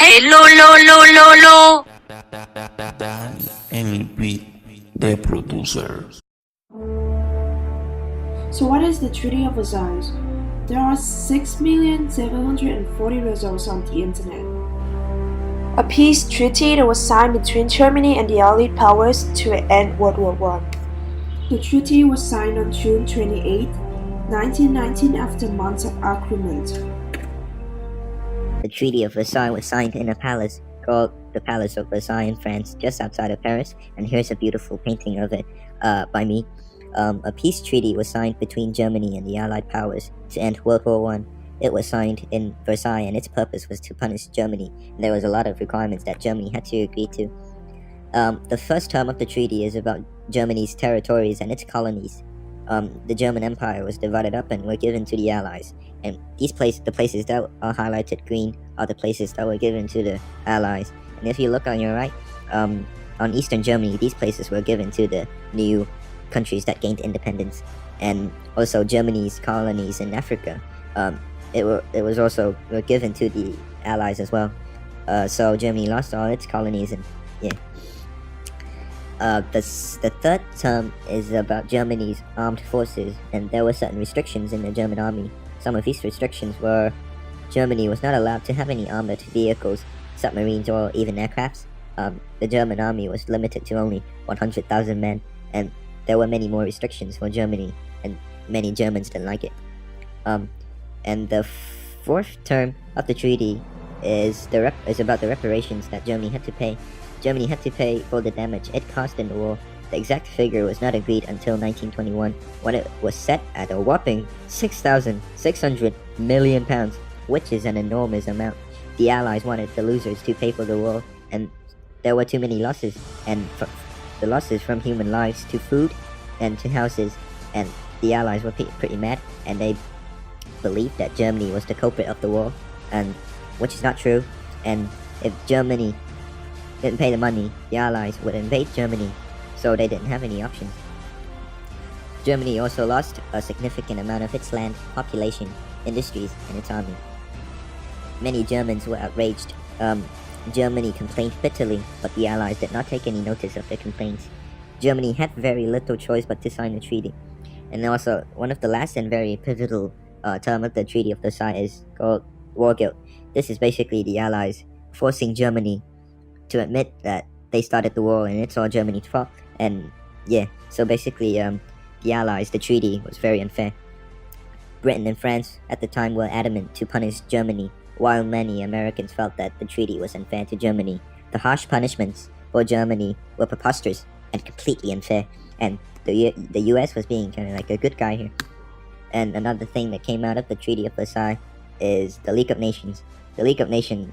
Hello, lo, lo, lo, lo. El beat de producer. So what is the Treaty of Versailles? There are 6,740 results on the internet. A peace treaty that was signed between Germany and the Allied powers to end World War I. The treaty was signed on June 28, 1919 after months of argument. The Treaty of Versailles was signed in a palace called the Palace of Versailles in France, just outside of Paris, and here's a beautiful painting of it by me. A peace treaty was signed between Germany and the Allied powers to end World War I. It was signed in Versailles, and its purpose was to punish Germany. And there was a lot of requirements that Germany had to agree to. The first term of the treaty is about Germany's territories and its colonies. The German Empire was divided up and were given to the Allies. And the places that are highlighted green are the places that were given to the Allies. And if you look on your right, on Eastern Germany, these places were given to the new countries that gained independence. And also Germany's colonies in Africa, it was also given to the Allies as well. So Germany lost all its colonies, and yeah. The third term is about Germany's armed forces, and there were certain restrictions in the German army. Some of these restrictions were Germany was not allowed to have any armored vehicles, submarines, or even aircrafts. The German army was limited to only 100,000 men, and there were many more restrictions for Germany, and many Germans didn't like it. And the fourth term of the treaty is about the reparations that Germany had to pay. Germany had to pay for the damage it caused in the war. The exact figure was not agreed until 1921, when it was set at a whopping 6,600 million pounds, which is an enormous amount. The Allies wanted the losers to pay for the war, and there were too many losses, and the losses from human lives to food and to houses, and the Allies were pretty mad, and they believed that Germany was the culprit of the war, and which is not true. And if Germany didn't pay the money, the Allies would invade Germany, so they didn't have any options. Germany also lost a significant amount of its land, population, industries, and its army. Many Germans were outraged. Germany complained bitterly, but the Allies did not take any notice of their complaints. Germany had very little choice but to sign the treaty. And also, one of the last and very pivotal term of the Treaty of Versailles is called war guilt. This is basically the Allies forcing Germany to admit that they started the war and it's all Germany's fault. And yeah, so basically the Allies, the treaty was very unfair. Britain and France at the time were adamant to punish Germany, while many Americans felt that the treaty was unfair to Germany. The harsh punishments for Germany were preposterous and completely unfair, and the US was being kind of like a good guy here. And another thing that came out of the Treaty of Versailles is the League of Nations. The League of Nations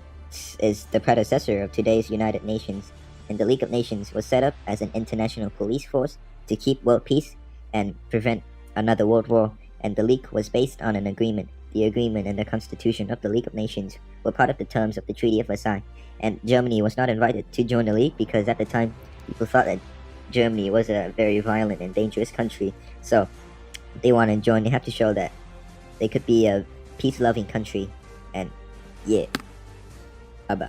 is the predecessor of today's United Nations, and the League of Nations was set up as an international police force to keep world peace and prevent another world war, and the League was based on an agreement. The agreement and the Constitution of the League of Nations were part of the terms of the Treaty of Versailles, and Germany was not invited to join the League because at the time people thought that Germany was a very violent and dangerous country, so they want to join. They have to show that they could be a peace-loving country, and yeah. Bye-bye.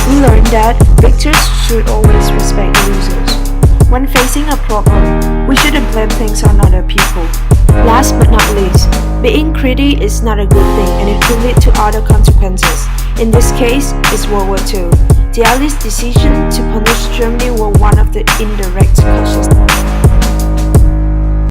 We learned that victors should always respect the losers. When facing a problem, we shouldn't blame things on other people. Last but not least, being greedy is not a good thing, and it could lead to other consequences. In this case, it's World War II. The Allies' decision to punish Germany were one of the indirect causes.